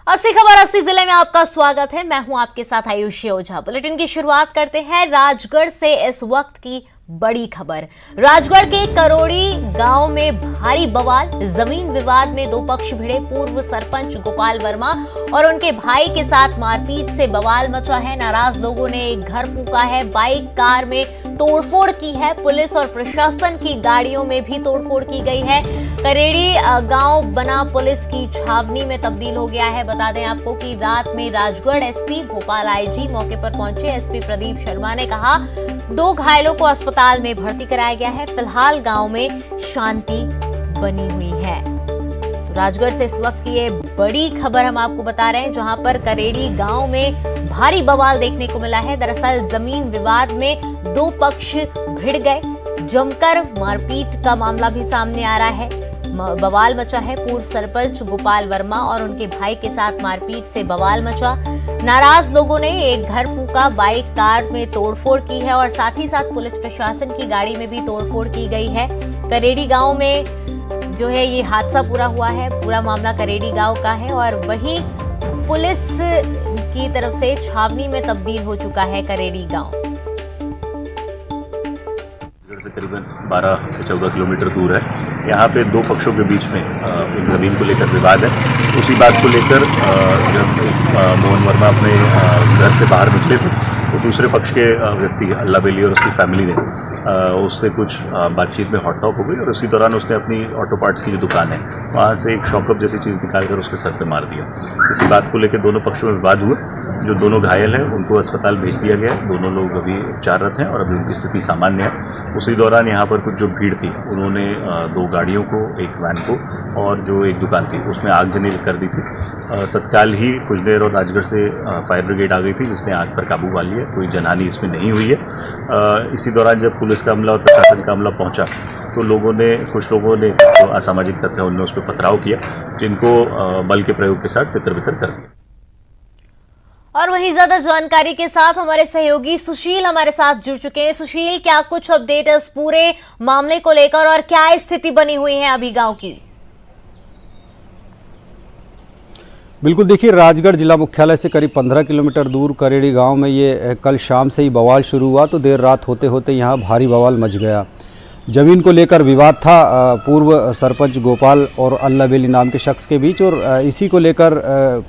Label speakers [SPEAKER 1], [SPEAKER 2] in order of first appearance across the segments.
[SPEAKER 1] अस्सी खबर 80 जिले में आपका स्वागत है। मैं हूं आपके साथ आयुषी ओझा। बुलेटिन की शुरुआत करते हैं राजगढ़ से इस वक्त की बड़ी खबर। राजगढ़ के करोड़ी गांव में भारी बवाल, जमीन विवाद में दो पक्ष भिड़े। पूर्व सरपंच गोपाल वर्मा और उनके भाई के साथ मारपीट से बवाल मचा है। नाराज लोगों ने एक घर फूंका है, बाइक कार में तोड़फोड़ की है। पुलिस और प्रशासन की गाड़ियों में भी तोड़फोड़ की गई है। करेड़ी गांव बना पुलिस की छावनी में तब्दील हो गया है। बता दें आपको कि रात में राजगढ़ एसपी भोपाल आईजी मौके पर पहुंचे। एसपी प्रदीप शर्मा ने कहा 2 घायलों को अस्पताल में भर्ती कराया गया है। फिलहाल गांव में शांति बनी हुई है। तो राजगढ़ से इस वक्त की ये बड़ी खबर हम आपको बता रहे हैं, जहां पर करेड़ी गांव में भारी बवाल देखने को मिला है। दरअसल जमीन विवाद में 2 पक्ष भिड़ गए। जमकर मारपीट का मामला भी सामने आ रहा है। बवाल मचा है। पूर्व सरपंच गोपाल वर्मा और उनके भाई के साथ मारपीट से बवाल मचा। नाराज लोगों ने एक घर फूंका, बाइक कार में तोड़फोड़ की है और साथ ही साथ पुलिस प्रशासन की गाड़ी में भी तोड़फोड़ की गई है। करेड़ी गांव में जो है ये हादसा पूरा हुआ है। पूरा मामला करेड़ी गांव का है और वहीं पुलिस की तरफ से छावनी में तब्दील हो चुका है करेड़ी गांव।
[SPEAKER 2] से करीबन 12 से 14 किलोमीटर दूर है। यहाँ पे 2 पक्षों के बीच में एक ज़मीन को लेकर विवाद है। उसी बात को लेकर जब मोहन वर्मा अपने घर से बाहर निकले थे तो दूसरे पक्ष के व्यक्ति अल्लाह बेली और उसकी फैमिली ने उससे कुछ बातचीत में हॉट-टॉक हो गई और उसी दौरान उसने अपनी ऑटो पार्ट्स की जो दुकान है वहाँ से एक शॉकअप जैसी चीज़ निकालकर उसके सर पे मार दिया। इसी बात को लेकर दोनों पक्षों में विवाद हुआ। जो दोनों घायल हैं उनको अस्पताल भेज दिया गया है। दोनों लोग अभी उपचाररत हैं और अभी उनकी स्थिति सामान्य है। उसी दौरान यहाँ पर कुछ जो भीड़ थी उन्होंने 2 गाड़ियों को, एक वैन को और जो एक दुकान थी उसमें आगजनी कर दी थी। तत्काल ही कुछ देर और राजगढ़ से फायर ब्रिगेड आ गई थी जिसने आग पर काबू पा लिया। कोई जनहानि इसमें नहीं हुई है। इसी दौरान जब पुलिस का अमला और प्रशासन का अमला पहुंचा तो कुछ लोगों ने जो असामाजिक तत्व है उन्होंने उस पर पथराव किया, जिनको बल के प्रयोग के साथ तितर-बितर कर दिया।
[SPEAKER 1] और वहीं ज्यादा जानकारी के साथ हमारे सहयोगी सुशील हमारे साथ जुड़ चुके हैं। सुशील, क्या कुछ अपडेट है इस पूरे मामले को लेकर और क्या स्थिति बनी हुई है अभी गांव की?
[SPEAKER 3] बिल्कुल, देखिए राजगढ़ जिला मुख्यालय से करीब 15 किलोमीटर दूर करेड़ी गांव में ये कल शाम से ही बवाल शुरू हुआ तो देर रात होते होते यहाँ भारी बवाल मच गया। जमीन को लेकर विवाद था पूर्व सरपंच गोपाल और अल्लाह बेली नाम के शख्स के बीच और इसी को लेकर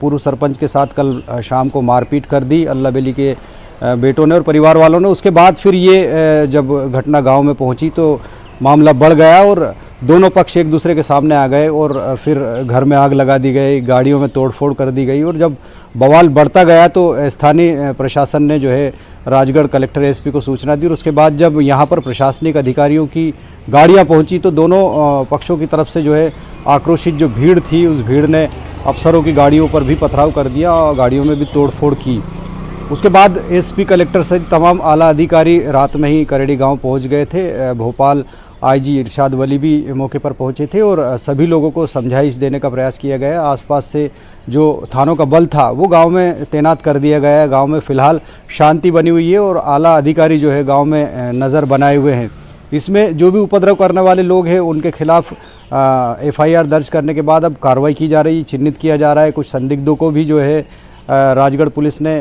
[SPEAKER 3] पूर्व सरपंच के साथ कल शाम को मारपीट कर दी अल्लाह बेली के बेटों ने और परिवार वालों ने। उसके बाद फिर ये जब घटना गांव में पहुंची तो मामला बढ़ गया और दोनों पक्ष एक दूसरे के सामने आ गए और फिर घर में आग लगा दी गई, गाड़ियों में तोड़फोड़ कर दी गई और जब बवाल बढ़ता गया तो स्थानीय प्रशासन ने जो है राजगढ़ कलेक्टर एसपी को सूचना दी और उसके बाद जब यहाँ पर प्रशासनिक अधिकारियों की गाड़ियाँ पहुँची तो दोनों पक्षों की तरफ से जो है आक्रोशित जो भीड़ थी उस भीड़ ने अफसरों की गाड़ियों पर भी पथराव कर दिया और गाड़ियों में भी तोड़फोड़ की। उसके बाद एसपी कलेक्टर सहित तमाम आला अधिकारी रात में ही करेड़ी गांव पहुंच गए थे। भोपाल आईजी इरशाद वली भी मौके पर पहुंचे थे और सभी लोगों को समझाइश देने का प्रयास किया गया। आसपास से जो थानों का बल था वो गांव में तैनात कर दिया गया है। गांव में फ़िलहाल शांति बनी हुई है और आला अधिकारी जो है गांव में नज़र बनाए हुए हैं। इसमें जो भी उपद्रव करने वाले लोग हैं उनके खिलाफ FIR दर्ज करने के बाद अब कार्रवाई की जा रही, चिन्हित किया जा रहा है। कुछ संदिग्धों को भी जो है राजगढ़ पुलिस ने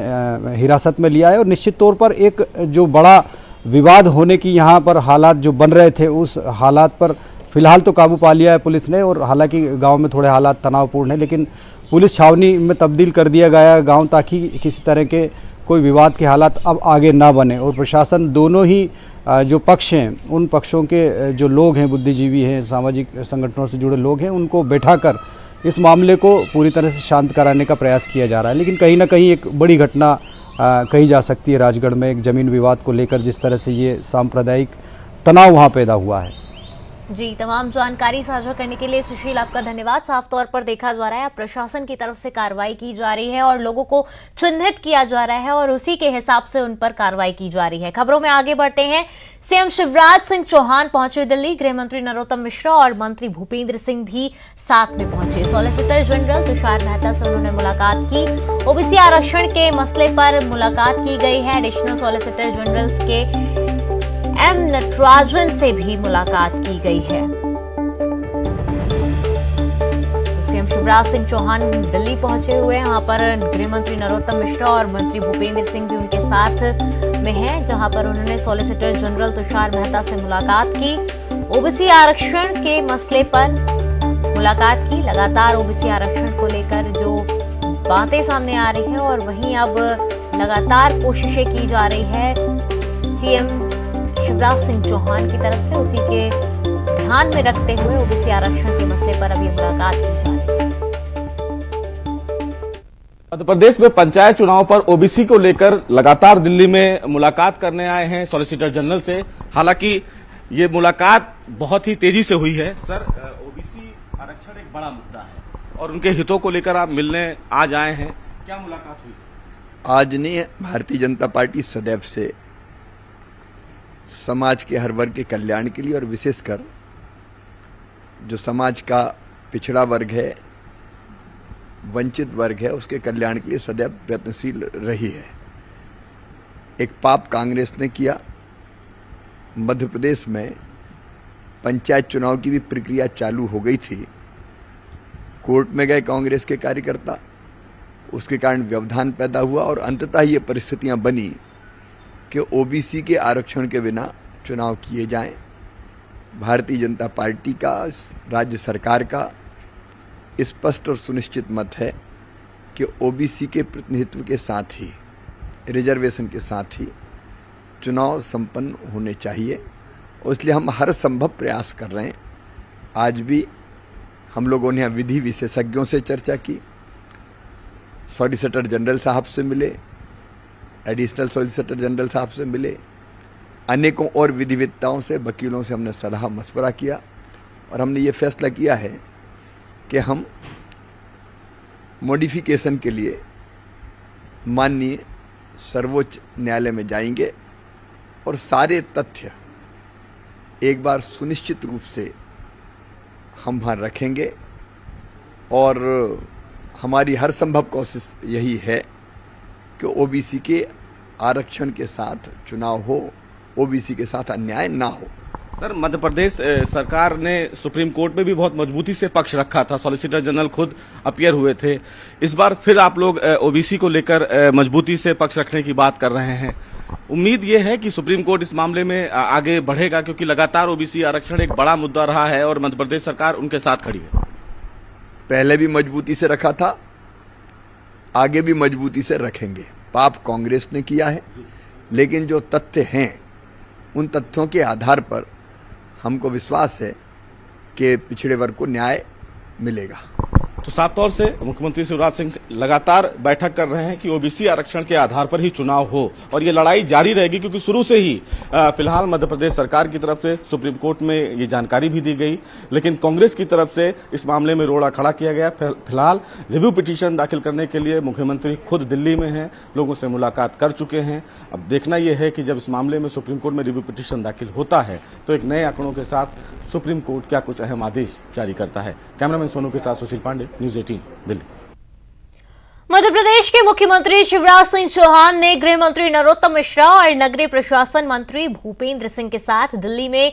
[SPEAKER 3] हिरासत में लिया है और निश्चित तौर पर एक जो बड़ा विवाद होने की यहाँ पर हालात जो बन रहे थे उस हालात पर फिलहाल तो काबू पा लिया है पुलिस ने। और हालांकि गांव में थोड़े हालात तनावपूर्ण हैं लेकिन पुलिस छावनी में तब्दील कर दिया गया है गांव ताकि किसी तरह के कोई विवाद के हालात अब आगे ना बने। और प्रशासन दोनों ही जो पक्ष हैं उन पक्षों के जो लोग हैं, बुद्धिजीवी हैं, सामाजिक संगठनों से जुड़े लोग हैं, उनको बैठाकर इस मामले को पूरी तरह से शांत कराने का प्रयास किया जा रहा है। लेकिन कहीं ना कहीं एक बड़ी घटना कही जा सकती है राजगढ़ में एक ज़मीन विवाद को लेकर, जिस तरह से ये सांप्रदायिक तनाव वहाँ पैदा हुआ है।
[SPEAKER 1] जी, तमाम जानकारी साझा करने के लिए सुशील आपका धन्यवाद। साफ तौर पर देखा जा रहा है प्रशासन की तरफ से कार्रवाई की जा रही है और लोगों को चिन्हित किया जा रहा है और उसी के हिसाब से उन पर कार्रवाई की जा रही है। खबरों में आगे बढ़ते हैं। सीएम शिवराज सिंह चौहान पहुंचे दिल्ली। गृह मंत्री नरोत्तम मिश्रा और मंत्री भूपेंद्र सिंह भी साथ में पहुंचे। सॉलिसिटर जनरल तुषार मेहता से उन्होंने मुलाकात की। ओबीसी आरक्षण के मसले पर मुलाकात की गई है। एडिशनल सॉलिसिटर जनरल के एम नटराजन से भी मुलाकात की गई है। तो सीएम शिवराज सिंह चौहान दिल्ली पहुंचे हुए हैं। यहाँ पर गृह मंत्री नरोत्तम मिश्रा और मंत्री भूपेंद्र सिंह भी उनके साथ में हैं, जहां पर उन्होंने सॉलिसिटर जनरल तुषार मेहता से मुलाकात की। ओबीसी आरक्षण के मसले पर मुलाकात की। लगातार ओबीसी आरक्षण को लेकर जो बातें सामने आ रही है और वहीं अब लगातार कोशिशें की जा रही है सीएम शिवराज सिंह चौहान की तरफ से, उसी के ध्यान में रखते हुए ओबीसी आरक्षण के मसले पर अभी मुलाकात की जा रही है।
[SPEAKER 4] मध्य प्रदेश में पंचायत चुनाव पर ओबीसी को लेकर लगातार दिल्ली में मुलाकात करने आए हैं सॉलिसिटर जनरल से। हालांकि ये मुलाकात बहुत ही तेजी से हुई है। सर, ओबीसी आरक्षण एक बड़ा मुद्दा है और उनके हितों को लेकर आप मिलने आज आए हैं, क्या मुलाकात हुई?
[SPEAKER 5] आज नहीं, भारतीय जनता पार्टी सदैव से समाज के हर वर्ग के कल्याण के लिए और विशेषकर जो समाज का पिछड़ा वर्ग है, वंचित वर्ग है, उसके कल्याण के लिए सदैव प्रयत्नशील रही है। एक पाप कांग्रेस ने किया। मध्य प्रदेश में पंचायत चुनाव की भी प्रक्रिया चालू हो गई थी। कोर्ट में गए कांग्रेस के कार्यकर्ता, उसके कारण व्यवधान पैदा हुआ और अंततः ये परिस्थितियां बनी कि ओबीसी के आरक्षण के बिना चुनाव किए जाएं। भारतीय जनता पार्टी का, राज्य सरकार का स्पष्ट और सुनिश्चित मत है कि ओबीसी के प्रतिनिधित्व के साथ ही, रिजर्वेशन के साथ ही चुनाव संपन्न होने चाहिए और इसलिए हम हर संभव प्रयास कर रहे हैं। आज भी हम लोगों ने विधि विशेषज्ञों से चर्चा की, सॉलिसिटर जनरल साहब से मिले, एडिशनल सॉलिसिटर जनरल साहब से मिले, अनेकों और विधिवेत्ताओं से, वकीलों से हमने सलाह मशवरा किया और हमने ये फैसला किया है कि हम मॉडिफिकेशन के लिए माननीय सर्वोच्च न्यायालय में जाएंगे और सारे तथ्य एक बार सुनिश्चित रूप से हम वहाँ रखेंगे और हमारी हर संभव कोशिश यही है कि ओबीसी के आरक्षण के साथ चुनाव हो, ओबीसी के साथ अन्याय ना हो।
[SPEAKER 4] सर, मध्य प्रदेश सरकार ने सुप्रीम कोर्ट में भी बहुत मजबूती से पक्ष रखा था, सॉलिसिटर जनरल खुद अपीयर हुए थे। इस बार फिर आप लोग ओबीसी को लेकर मजबूती से पक्ष रखने की बात कर रहे हैं। उम्मीद ये है कि सुप्रीम कोर्ट इस मामले में आगे बढ़ेगा, क्योंकि लगातार ओबीसी आरक्षण एक बड़ा मुद्दा रहा है और मध्य प्रदेश सरकार उनके साथ खड़ी है।
[SPEAKER 5] पहले भी मजबूती से रखा था, आगे भी मजबूती से रखेंगे। पाप कांग्रेस ने किया है, लेकिन जो तथ्य हैं उन तथ्यों के आधार पर हमको विश्वास है कि पिछड़े वर्ग को न्याय मिलेगा।
[SPEAKER 4] तो साफ तौर से मुख्यमंत्री शिवराज सिंह लगातार बैठक कर रहे हैं कि ओबीसी आरक्षण के आधार पर ही चुनाव हो और ये लड़ाई जारी रहेगी, क्योंकि शुरू से ही फिलहाल मध्य प्रदेश सरकार की तरफ से सुप्रीम कोर्ट में ये जानकारी भी दी गई, लेकिन कांग्रेस की तरफ से इस मामले में रोड़ा खड़ा किया गया। फिलहाल रिव्यू पिटीशन दाखिल करने के लिए मुख्यमंत्री खुद दिल्ली में हैं, लोगों से मुलाकात कर चुके हैं। अब देखना यह है कि जब इस मामले में सुप्रीम कोर्ट में रिव्यू पिटीशन दाखिल होता है तो एक नए आंकड़ों के साथ सुप्रीम कोर्ट क्या कुछ अहम आदेश जारी करता है। कैमरामैन सोनू के साथ सुशील पांडे, न्यूज़ 18 दिल्ली।
[SPEAKER 1] मध्य प्रदेश के मुख्यमंत्री शिवराज सिंह चौहान ने गृह मंत्री नरोत्तम मिश्रा और नगरीय प्रशासन मंत्री भूपेंद्र सिंह के साथ दिल्ली में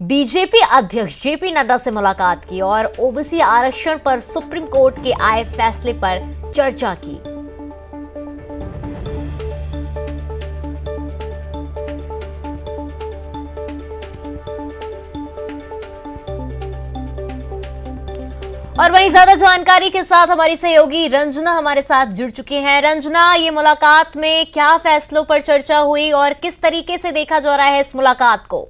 [SPEAKER 1] बीजेपी अध्यक्ष जेपी नड्डा से मुलाकात की और ओबीसी आरक्षण पर सुप्रीम कोर्ट के आए फैसले पर चर्चा की। और वहीं ज्यादा जानकारी के साथ हमारी सहयोगी रंजना हमारे साथ जुड़ चुकी हैं। रंजना, ये मुलाकात में क्या फैसलों पर चर्चा हुई और किस तरीके से देखा जा रहा है इस मुलाकात को?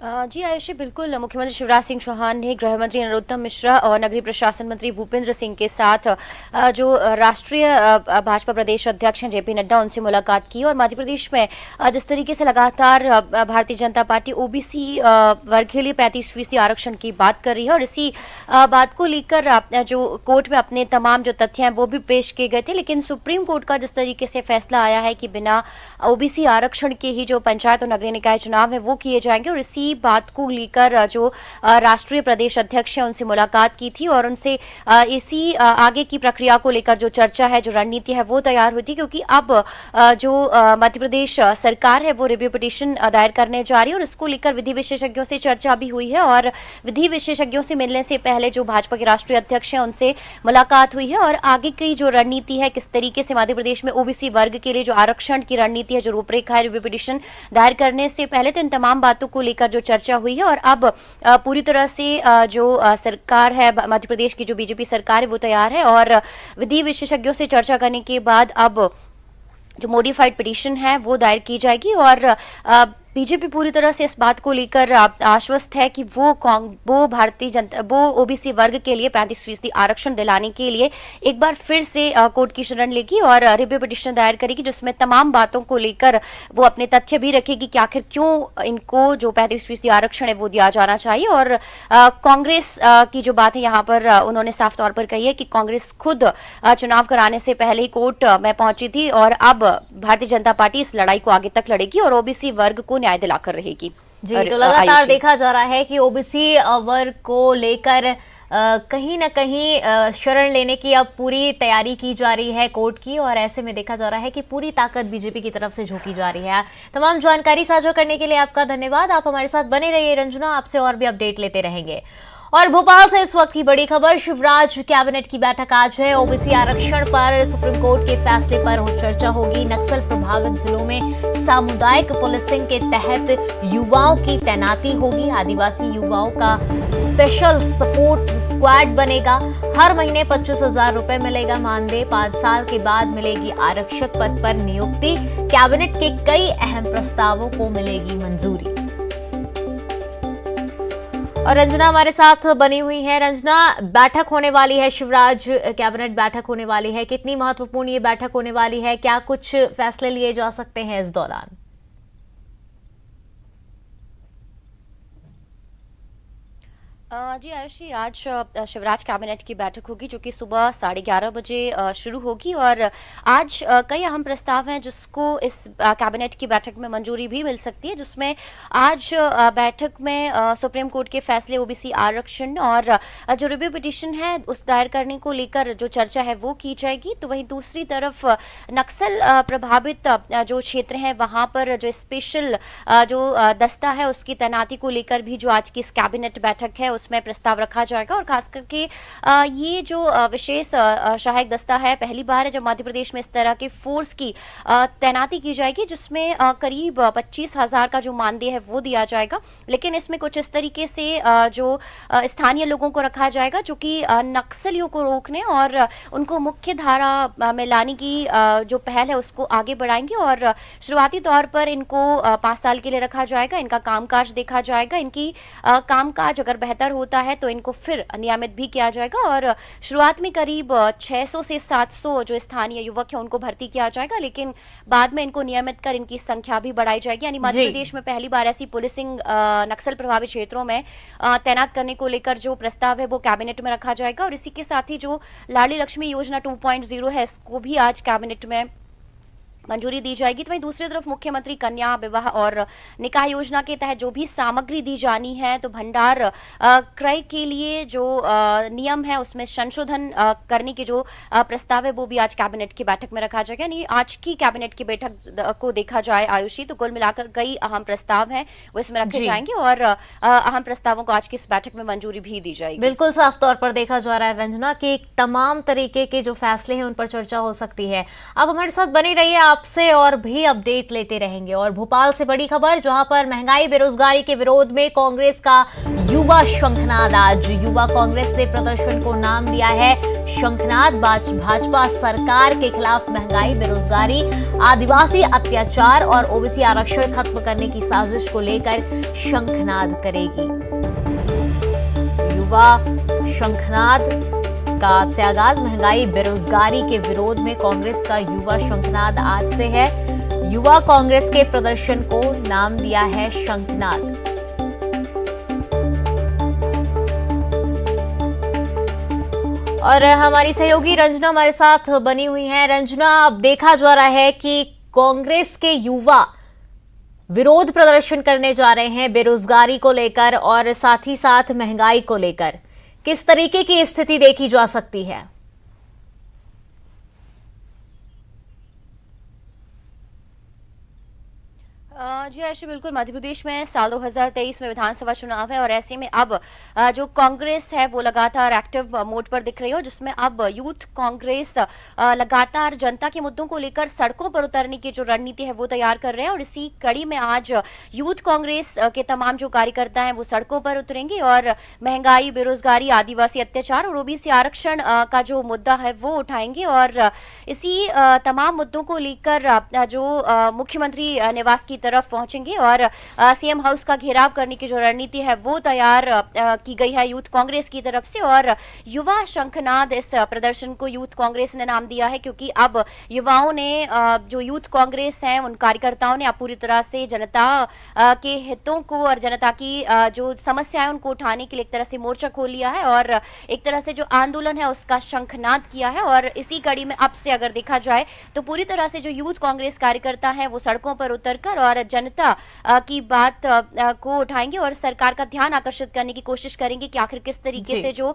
[SPEAKER 6] जी आयुषी, बिल्कुल मुख्यमंत्री शिवराज सिंह चौहान ने गृह मंत्री नरोत्तम मिश्रा और नगरीय प्रशासन मंत्री भूपेंद्र सिंह के साथ जो राष्ट्रीय भाजपा प्रदेश अध्यक्ष हैं जेपी नड्डा, उनसे मुलाकात की और मध्य प्रदेश में जिस तरीके से लगातार भारतीय जनता पार्टी ओबीसी वर्ग के लिए 35% आरक्षण की बात कर रही है और इसी बात को लेकर जो कोर्ट में अपने तमाम जो तथ्य हैं वो भी पेश किए गए थे, लेकिन सुप्रीम कोर्ट का जिस तरीके से फैसला आया है कि बिना ओबीसी आरक्षण के ही जो पंचायत और नगरीय निकाय चुनाव है वो किए जाएंगे और इसी इसी बात को लेकर जो राष्ट्रीय प्रदेश अध्यक्ष हैं उनसे मुलाकात की थी और उनसे इसी आगे की प्रक्रिया को लेकर जो चर्चा है, जो रणनीति है, वो तैयार हुई थी। क्योंकि अब जो मध्य प्रदेश सरकार है वो रिव्यू पिटीशन दायर करने जा रही है और इसको लेकर विधि विशेषज्ञों से चर्चा भी हुई है और विधि विशेषज्ञों से मिलने से पहले जो भाजपा के राष्ट्रीय अध्यक्ष हैं उनसे मुलाकात हुई है और आगे की जो रणनीति है, किस तरीके से मध्य प्रदेश में ओबीसी वर्ग के लिए जो आरक्षण की रणनीति है, जो रूपरेखा है रिव्यू पिटीशन दायर करने से पहले, तो इन तमाम बातों को लेकर जो चर्चा हुई है और अब पूरी तरह से जो सरकार है, मध्य प्रदेश की जो बीजेपी सरकार है वो तैयार है और विधि विशेषज्ञों से चर्चा करने के बाद अब जो मॉडिफाइड पिटीशन है वो दायर की जाएगी और बीजेपी पूरी तरह से इस बात को लेकर आश्वस्त है कि वो भारतीय जनता, वो ओबीसी वर्ग के लिए 35% आरक्षण दिलाने के लिए एक बार फिर से कोर्ट की शरण लेगी और रिव्यू पिटीशन दायर करेगी, जिसमें तमाम बातों को लेकर वो अपने तथ्य भी रखेगी कि आखिर क्यों इनको जो 35% आरक्षण है वो दिया जाना चाहिए। और कांग्रेस की जो बात है यहाँ पर उन्होंने साफ तौर पर कही है कि कांग्रेस खुद चुनाव कराने से पहले ही कोर्ट में पहुंची थी और अब भारतीय जनता पार्टी इस लड़ाई को आगे तक लड़ेगी और ओबीसी वर्ग को न्याय दिलाकर रहेगी।
[SPEAKER 1] जी, तो लगातार देखा जा रहा है कि ओबीसी वर्ग को लेकर कहीं ना कहीं शरण लेने की अब पूरी तैयारी की जा रही है कोर्ट की और ऐसे में देखा जा रहा है कि पूरी ताकत बीजेपी की तरफ से झोंकी जा रही है। तमाम जानकारी साझा करने के लिए आपका धन्यवाद। आप हमारे साथ बने रहिए रंजना, आपसे और भी अपडेट लेते रहेंगे। और भोपाल से इस वक्त की बड़ी खबर, शिवराज कैबिनेट की बैठक आज है। ओबीसी आरक्षण पर सुप्रीम कोर्ट के फैसले पर हो चर्चा होगी। नक्सल प्रभावित जिलों में सामुदायिक पुलिसिंग के तहत युवाओं की तैनाती होगी। आदिवासी युवाओं का स्पेशल सपोर्ट स्क्वाड बनेगा। हर महीने 25,000 रुपए मिलेगा मानदेय। 5 साल के बाद मिलेगी आरक्षक पद पर नियुक्ति। कैबिनेट के कई अहम प्रस्तावों को मिलेगी मंजूरी। और रंजना हमारे साथ बनी हुई है। रंजना, बैठक होने वाली है, शिवराज कैबिनेट बैठक होने वाली है, कितनी महत्वपूर्ण ये बैठक होने वाली है, क्या कुछ फैसले लिए जा सकते हैं इस दौरान?
[SPEAKER 6] जी आयुषी, आज शिवराज कैबिनेट की बैठक होगी जो कि सुबह 11:30 बजे शुरू होगी और आज कई अहम प्रस्ताव हैं जिसको इस कैबिनेट की बैठक में मंजूरी भी मिल सकती है, जिसमें आज बैठक में सुप्रीम कोर्ट के फैसले, ओबीसी आरक्षण और जो रिव्यू पिटीशन है उस दायर करने को लेकर जो चर्चा है वो की जाएगी। तो वहीं दूसरी तरफ नक्सल प्रभावित जो क्षेत्र हैं वहां पर जो स्पेशल जो दस्ता है उसकी तैनाती को लेकर भी जो आज की इस कैबिनेट बैठक है उसमें प्रस्ताव रखा जाएगा और खास करके ये जो विशेष सहायक दस्ता है, पहली बार है जब मध्य प्रदेश में इस तरह के फोर्स की तैनाती की जाएगी जिसमें करीब 25,000 का जो मानदेय है वो दिया जाएगा। लेकिन इसमें कुछ इस तरीके से जो स्थानीय लोगों को रखा जाएगा जो कि नक्सलियों को रोकने और उनको मुख्य धारा में लाने की जो पहल है उसको आगे बढ़ाएंगे और शुरुआती तौर पर इनको 5 साल के लिए रखा जाएगा। इनका कामकाज देखा जाएगा, इनकी कामकाज अगर बेहतर होता है तो इनको फिर नियमित भी किया जाएगा और शुरुआत में करीब 600 से 700 जो स्थानीय युवक हैं उनको भर्ती किया जाएगा, लेकिन बाद में इनको नियमित कर इनकी संख्या भी बढ़ाई जाएगी। यानी मध्य प्रदेश में पहली बार ऐसी पुलिसिंग नक्सल प्रभावित क्षेत्रों में तैनात करने को लेकर जो प्रस्ताव है वो कैबिनेट में रखा जाएगा और इसी के साथ ही जो लाडली लक्ष्मी योजना 2.0 है इसको भी आज कैबिनेट में मंजूरी दी जाएगी। तो वहीं दूसरी तरफ मुख्यमंत्री कन्या विवाह और निकाह योजना के तहत जो भी सामग्री दी जानी है तो भंडार क्रय के लिए जो नियम है उसमें संशोधन करने के जो प्रस्ताव है वो भी आज कैबिनेट की बैठक में रखा जाएगा। यानी आज की कैबिनेट की बैठक को देखा जाए आयुषी तो कुल मिलाकर कई अहम प्रस्ताव हैं वो इसमें रखे जाएंगे और अहम प्रस्तावों को आज की इस बैठक में मंजूरी भी दी जाएगी।
[SPEAKER 1] बिल्कुल साफ तौर पर देखा जा रहा है रंजना कि तमाम तरीके के जो फैसले हैं उन पर चर्चा हो सकती है। आप हमारे साथ बने रहिए, आपसे और भी अपडेट लेते रहेंगे। और भोपाल से बड़ी खबर, जहां पर महंगाई बेरोजगारी के विरोध में कांग्रेस का युवा शंखनाद। आज युवा कांग्रेस ने प्रदर्शन को नाम दिया है शंखनाद। भाजपा सरकार के खिलाफ महंगाई, बेरोजगारी, आदिवासी अत्याचार और ओबीसी आरक्षण खत्म करने की साजिश को लेकर शंखनाद करेगी। युवा शंखनाद का से आगाज महंगाई बेरोजगारी के विरोध में कांग्रेस का युवा शंखनाद आज से है। युवा कांग्रेस के प्रदर्शन को नाम दिया है शंखनाद। और हमारी सहयोगी रंजना हमारे साथ बनी हुई हैं। रंजना, अब देखा जा रहा है कि कांग्रेस के युवा विरोध प्रदर्शन करने जा रहे हैं बेरोजगारी को लेकर और साथ ही साथ महंगाई को लेकर। किस तरीके की स्थिति देखी जा सकती है?
[SPEAKER 6] जी आयशा, बिल्कुल मध्य प्रदेश में साल 2023 में विधानसभा चुनाव है और ऐसे में अब जो कांग्रेस है वो लगातार एक्टिव मोड पर दिख रही है, जिसमें अब यूथ कांग्रेस लगातार जनता के मुद्दों को लेकर सड़कों पर उतरने की जो रणनीति है वो तैयार कर रहे हैं। और इसी कड़ी में आज यूथ कांग्रेस के तमाम जो कार्यकर्ता हैं वो सड़कों पर उतरेंगे और महंगाई, बेरोजगारी, आदिवासी अत्याचार और ओबीसी आरक्षण का जो मुद्दा है वो उठाएंगे। और इसी तमाम मुद्दों को लेकर जो मुख्यमंत्री निवास की तरफ पहुंचेंगे और सीएम हाउस का घेराव करने की जो रणनीति है वो तैयार की गई है यूथ कांग्रेस की तरफ से। और युवा शंखनाद इस प्रदर्शन को यूथ कांग्रेस ने नाम दिया है, क्योंकि अब युवाओं ने जो यूथ कांग्रेस है उन कार्यकर्ताओं ने अब पूरी तरह से जनता के हितों को और जनता की जो समस्याएं उनको उठाने के लिए एक तरह से मोर्चा खोल लिया है और एक तरह से जो आंदोलन है उसका शंखनाद किया है। और इसी कड़ी में अब से अगर देखा जाए तो पूरी तरह से जो यूथ कांग्रेस कार्यकर्ता है वो सड़कों पर उतरकर और जनता की बात को उठाएंगे और सरकार का ध्यान आकर्षित करने की कोशिश करेंगे कि आखिर किस तरीके से जो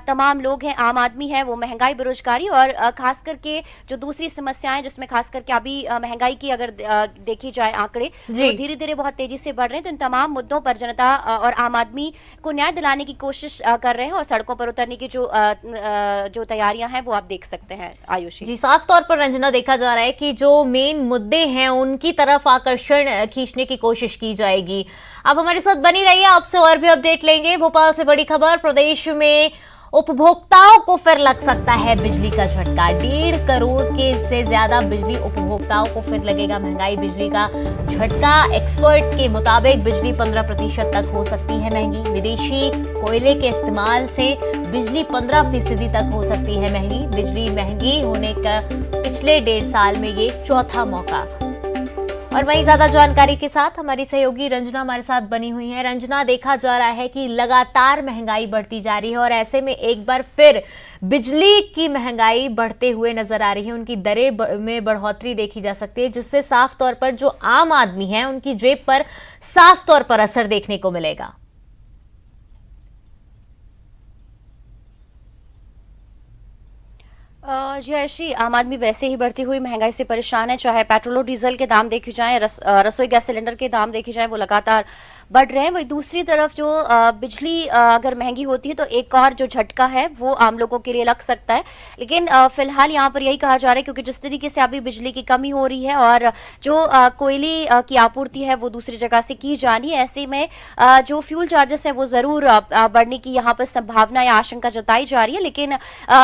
[SPEAKER 6] तमाम लोग हैं, आम आदमी है, वो महंगाई, बेरोजगारी और खास करके जो दूसरी समस्याएं जिसमें खास करके अभी महंगाई की अगर देखी जाए आंकड़े तो धीरे धीरे बहुत तेजी से बढ़ रहे हैं। तो इन तमाम मुद्दों पर जनता और आम आदमी को न्याय दिलाने की कोशिश कर रहे हैं और सड़कों पर उतरने की जो तैयारियां हैं वो आप देख सकते हैं आयुषी
[SPEAKER 1] जी। साफ तौर पर रंजना देखा जा रहा है कि जो मेन मुद्दे हैं उनकी तरफ आकर्षण खींचने की कोशिश की जाएगी। आप हमारे साथ बनी रहिए, आपसे और भी अपडेट लेंगे। भोपाल से बड़ी खबर, प्रदेश में उपभोक्ताओं को फिर लग सकता है बिजली का झटका। 1.5 करोड़ के से ज्यादा बिजली उपभोक्ताओं को फिर लगेगा महंगाई बिजली का झटका। एक्सपर्ट के मुताबिक बिजली 15% तक हो सकती है महंगी। विदेशी कोयले के इस्तेमाल से बिजली 15% तक हो सकती है महंगी। बिजली महंगी होने का पिछले 1.5 साल में ये चौथा मौका। और वहीं ज्यादा जानकारी के साथ हमारी सहयोगी रंजना हमारे साथ बनी हुई है। रंजना, देखा जा रहा है कि लगातार महंगाई बढ़ती जा रही है और ऐसे में एक बार फिर बिजली की महंगाई बढ़ते हुए नजर आ रही है। उनकी दरें में बढ़ोतरी देखी जा सकती है, जिससे साफ तौर पर जो आम आदमी है उनकी जेब पर साफ तौर पर असर देखने को मिलेगा।
[SPEAKER 6] जी आयशी, आम आदमी वैसे ही बढ़ती हुई महंगाई से परेशान है। चाहे पेट्रोल और डीजल के दाम देखे जाएं, रसोई गैस सिलेंडर के दाम देखे जाएं, वो लगातार बढ़ रहे हैं। वही दूसरी तरफ जो बिजली अगर महंगी होती है तो एक और जो झटका है वो आम लोगों के लिए लग सकता है। लेकिन फिलहाल यहाँ पर यही कहा जा रहा है, क्योंकि जिस तरीके से अभी बिजली की कमी हो रही है और जो कोयले की आपूर्ति है वो दूसरी जगह से की जानी है, ऐसे में जो फ्यूल चार्जेस है वो जरूर बढ़ने की यहाँ पर संभावना या आशंका जताई जा रही है। लेकिन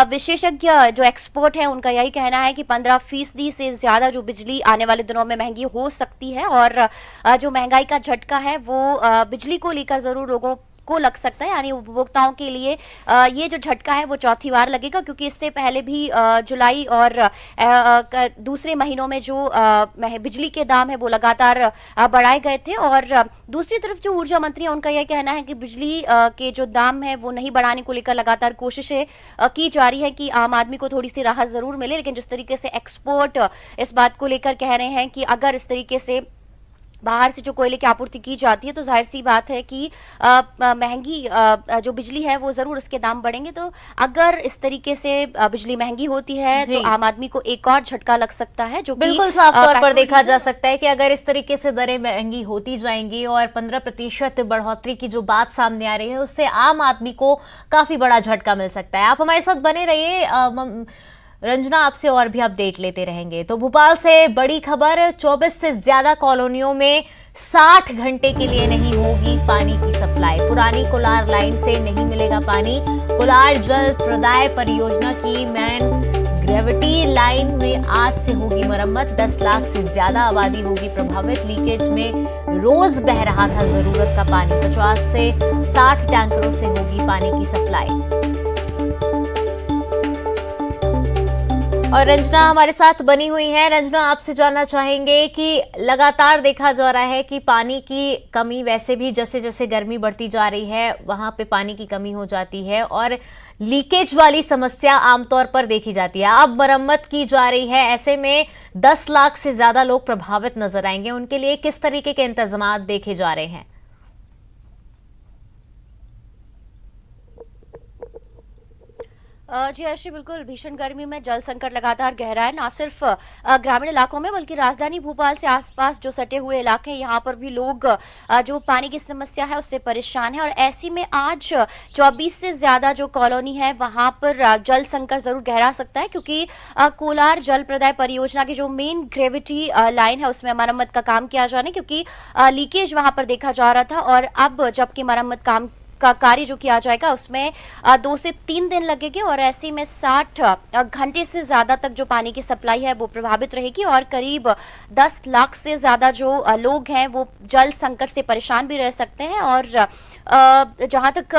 [SPEAKER 6] विशेषज्ञ जो एक्सपर्ट है उनका यही कहना है कि 15% से ज्यादा जो बिजली आने वाले दिनों में महंगी हो सकती है और जो महंगाई का झटका है वो बिजली को लेकर जरूर लोगों को लग सकता है। यानी उपभोक्ताओं के लिए ये जो झटका है वो चौथी बार लगेगा, क्योंकि इससे पहले भी जुलाई और दूसरे महीनों में जो बिजली के दाम है वो लगातार बढ़ाए गए थे। और दूसरी तरफ जो ऊर्जा मंत्री है उनका यह कहना है कि बिजली के जो दाम है वो नहीं बढ़ाने को लेकर लगातार कोशिशें की जा रही है कि आम आदमी को थोड़ी सी राहत जरूर मिले। लेकिन जिस तरीके से एक्सपर्ट इस बात को लेकर कह रहे हैं कि अगर इस तरीके से बाहर से जो कोयले की आपूर्ति की जाती है तो जाहिर सी बात है कि महंगी जो बिजली है वो जरूर उसके दाम बढ़ेंगे। तो अगर इस तरीके से बिजली महंगी होती है तो आम आदमी को एक और झटका लग सकता है, जो
[SPEAKER 1] बिल्कुल साफ तौर पर देखा जा सकता है कि अगर इस तरीके से दरें महंगी होती जाएंगी और 15% बढ़ोतरी की जो बात सामने आ रही है उससे आम आदमी को काफी बड़ा झटका मिल सकता है। आप हमारे साथ बने रहिए, रंजना आपसे और भी अपडेट लेते रहेंगे। तो भोपाल से बड़ी खबर, 24 से ज्यादा कॉलोनियों में 60 घंटे के लिए नहीं होगी पानी की सप्लाई। पुरानी कोलार लाइन से नहीं मिलेगा पानी। कोलार जल प्रदाय परियोजना की मैन ग्रेविटी लाइन में आज से होगी मरम्मत। 10 लाख से ज्यादा आबादी होगी प्रभावित। लीकेज में रोज बह रहा था जरूरत का पानी। 50 से 60 टैंकरों से होगी पानी की सप्लाई। और रंजना हमारे साथ बनी हुई है। रंजना, आपसे जानना चाहेंगे कि लगातार देखा जा रहा है कि पानी की कमी, वैसे भी जैसे जैसे गर्मी बढ़ती जा रही है वहां पे पानी की कमी हो जाती है और लीकेज वाली समस्या आमतौर पर देखी जाती है। अब मरम्मत की जा रही है, ऐसे में 10 लाख से ज्यादा लोग प्रभावित नजर आएंगे। उनके लिए किस तरीके के इंतजाम देखे जा रहे हैं?
[SPEAKER 6] जी अर्शी, बिल्कुल भीषण गर्मी में जल संकट लगातार गहरा है, ना सिर्फ ग्रामीण इलाकों में बल्कि राजधानी भोपाल से आसपास जो सटे हुए इलाके हैं यहाँ पर भी लोग जो पानी की समस्या है उससे परेशान है। और ऐसी में आज 24 से ज्यादा जो कॉलोनी है वहां पर जल संकट जरूर गहरा सकता है, क्योंकि कोलार जल प्रदाय परियोजना की जो मेन ग्रेविटी लाइन है उसमें मरम्मत का काम किया जाना, क्योंकि लीकेज वहां पर देखा जा रहा था। और अब जबकि मरम्मत काम का कार्य जो किया जाएगा उसमें 2 से 3 दिन लगेंगे और ऐसे में 60 घंटे से ज्यादा तक जो पानी की सप्लाई है वो प्रभावित रहेगी और करीब 10 लाख से ज्यादा जो लोग हैं वो जल संकट से परेशान भी रह सकते हैं। और जहां तक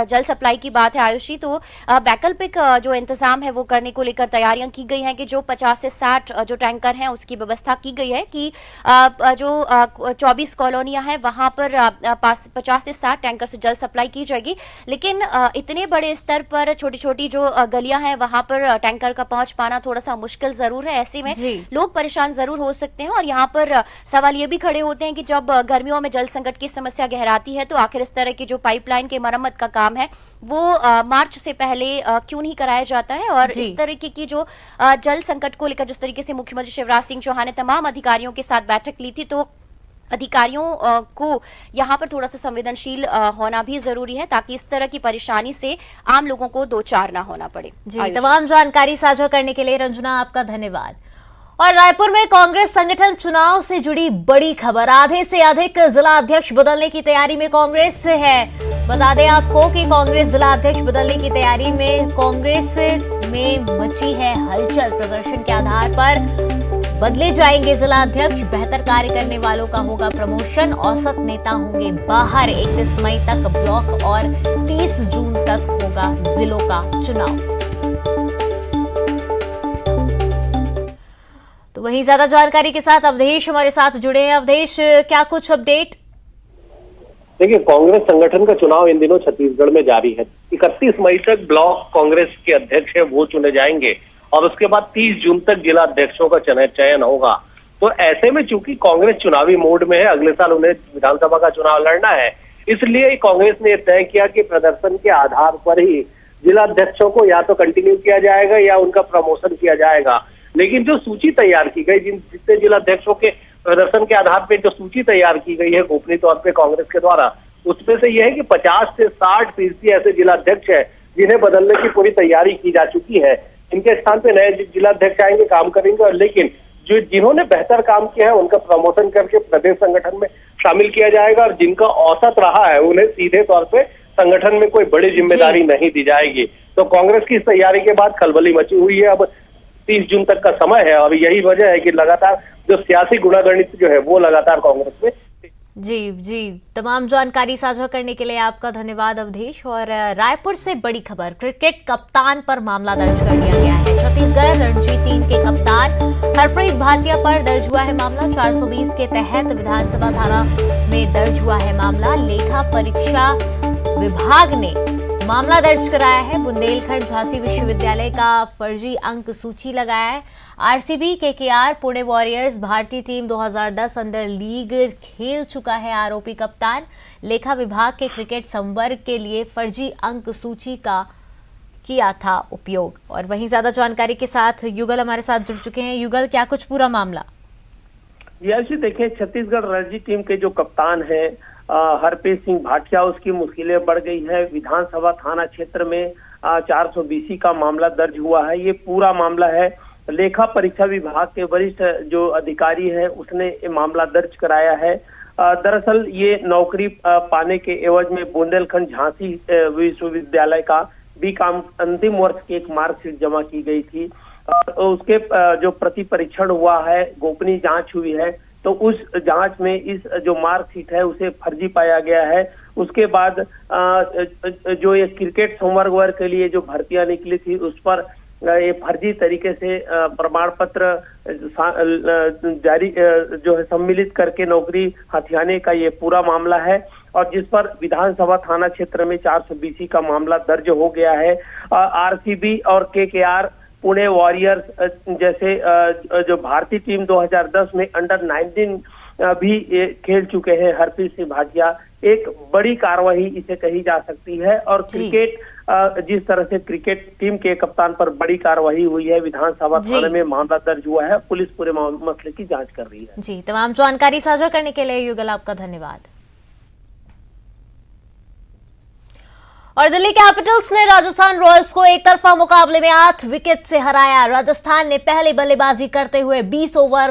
[SPEAKER 6] जल सप्लाई की बात है आयुषी, तो वैकल्पिक जो इंतजाम है वो करने को लेकर तैयारियां की गई हैं कि जो 50 से 60 जो टैंकर हैं उसकी व्यवस्था की गई है कि जो 24 कॉलोनियां हैं वहां पर 50 से 60 टैंकर से जल सप्लाई की जाएगी। लेकिन इतने बड़े स्तर पर छोटी छोटी जो गलियां हैं वहां पर टैंकर का पहुंच पाना थोड़ा सा मुश्किल जरूर है। ऐसे में लोग परेशान जरूर हो सकते हैं। और यहाँ पर सवाल ये भी खड़े होते हैं कि जब गर्मियों में जल संकट की समस्या गहराती है तो आखिर इस तरह की जो पाइपलाइन के मरम्मत का काम है वो मार्च से पहले क्यों नहीं कराया जाता है। और इस तरीके की जो जल संकट को लेकर जिस तरीके से मुख्यमंत्री शिवराज सिंह चौहान ने तमाम अधिकारियों के साथ बैठक ली थी, तो अधिकारियों को यहाँ पर थोड़ा सा संवेदनशील होना भी जरूरी है ताकि इस तरह की परेशानी से आम लोगों को दो चार ना होना पड़े।
[SPEAKER 1] जी, तमाम जानकारी साझा करने के लिए रंजना आपका धन्यवाद। और रायपुर में कांग्रेस संगठन चुनाव से जुड़ी बड़ी खबर, आधे से अधिक जिला अध्यक्ष बदलने की तैयारी में कांग्रेस है। बता दें आपको कि कांग्रेस जिला अध्यक्ष बदलने की तैयारी में कांग्रेस में मची है हलचल। प्रदर्शन के आधार पर बदले जाएंगे जिला अध्यक्ष, बेहतर कार्य करने वालों का होगा प्रमोशन, औसत नेता होंगे बाहर। 31 मई तक ब्लॉक और 30 जून तक होगा जिलों का चुनाव। तो वहीं ज्यादा जानकारी के साथ अवधेश हमारे साथ जुड़े हैं। अवधेश, क्या कुछ अपडेट?
[SPEAKER 7] देखिए, कांग्रेस संगठन का चुनाव इन दिनों छत्तीसगढ़ में जारी है। 31 मई तक ब्लॉक कांग्रेस के अध्यक्ष है वो चुने जाएंगे और उसके बाद 30 जून तक जिला अध्यक्षों का चयन होगा। तो ऐसे में चूंकि कांग्रेस चुनावी मोड में है, अगले साल उन्हें विधानसभा का चुनाव लड़ना है, इसलिए कांग्रेस ने तय किया कि प्रदर्शन के आधार पर ही जिला अध्यक्षों को या तो कंटिन्यू किया जाएगा या उनका प्रमोशन किया जाएगा। लेकिन जो सूची तैयार की गई, जितने जिला अध्यक्षों के प्रदर्शन के आधार पर जो सूची तैयार की गई है गोपनीय तौर पर कांग्रेस के द्वारा, उसमें से यह है कि 50 से 60% ऐसे जिला अध्यक्ष है जिन्हें बदलने की पूरी तैयारी की जा चुकी है। इनके स्थान पे नए जिला अध्यक्ष आएंगे, काम करेंगे, और लेकिन जो जिन्होंने बेहतर काम किया है उनका प्रमोशन करके प्रदेश संगठन में शामिल किया जाएगा और जिनका औसत रहा है उन्हें सीधे तौर पे संगठन में कोई बड़ी जिम्मेदारी नहीं दी जाएगी। तो कांग्रेस की इस तैयारी के बाद खलबली मची हुई है। अब 30 जून तक का समय है और यही वजह है कि लगातार जो सियासी गुणागणित जो है वो लगातार कांग्रेस में।
[SPEAKER 1] जी, तमाम जानकारी साझा करने के लिए आपका धन्यवाद अवधेश। और रायपुर से बड़ी खबर, क्रिकेट कप्तान पर मामला दर्ज कर लिया गया है। छत्तीसगढ़ रणजी टीम के कप्तान हरप्रीत भाटिया पर दर्ज हुआ है मामला। 420 के तहत विधानसभा थाना में दर्ज हुआ है मामला। लेखा परीक्षा विभाग ने मामला दर्ज कराया है। बुंदेलखंड झांसी विश्वविद्यालय का फर्जी अंक सूची लगाया है। आरसीबी, केकेआर, पुणे वॉरियर्स, भारतीय टीम 2010 अंडर लीग खेल चुका है आरोपी कप्तान। लेखा विभाग के क्रिकेट संवर्ग के लिए फर्जी अंक सूची का किया था उपयोग। और वहीं ज्यादा जानकारी के साथ युगल हमारे साथ जुड़ चुके हैं। युगल, क्या कुछ पूरा मामला?
[SPEAKER 7] यश, देखिए, छत्तीसगढ़ रणजी टीम के जो कप्तान है हरप्रीत सिंह भाटिया, उसकी मुश्किलें बढ़ गई है। विधानसभा थाना क्षेत्र में 420 का मामला दर्ज हुआ है। ये पूरा मामला है, लेखा परीक्षा विभाग के वरिष्ठ जो अधिकारी है उसने ये मामला दर्ज कराया है। दरअसल ये नौकरी पाने के एवज में बुंदेलखंड झांसी विश्वविद्यालय का बीकॉम अंतिम वर्ष की एक मार्कशीट जमा की गई थी। उसके जो प्रति परीक्षण हुआ है, गोपनीय जांच हुई है, तो उस जांच में इस जो मार्कशीट है उसे फर्जी पाया गया है। उसके बाद जो ये क्रिकेट संवर्ग वर्ग के लिए जो भर्तियां निकली थी उस पर ये फर्जी तरीके से प्रमाण पत्र जारी जो है सम्मिलित करके नौकरी हथियाने का ये पूरा मामला है, और जिस पर विधानसभा थाना क्षेत्र में 420 का मामला दर्ज हो गया है। आरसीबी और केकेआर, पुणे वॉरियर्स जैसे जो भारतीय टीम 2010 में अंडर 19 भी खेल चुके हैं हरप्रीत सिंह भाटिया। एक बड़ी कार्रवाई इसे कही जा सकती है। और क्रिकेट, जिस तरह से क्रिकेट टीम के कप्तान पर बड़ी कार्रवाई हुई है, विधानसभा थाने में मामला दर्ज हुआ है, पुलिस पूरे मसले की जांच कर रही है।
[SPEAKER 1] जी, तमाम जानकारी साझा करने के लिए युगल आपका धन्यवाद। और दिल्ली कैपिटल्स ने राजस्थान रॉयल्स को एक तरफा मुकाबले में 8 विकेट से हराया। राजस्थान ने पहले बल्लेबाजी करते हुए 20 ओवर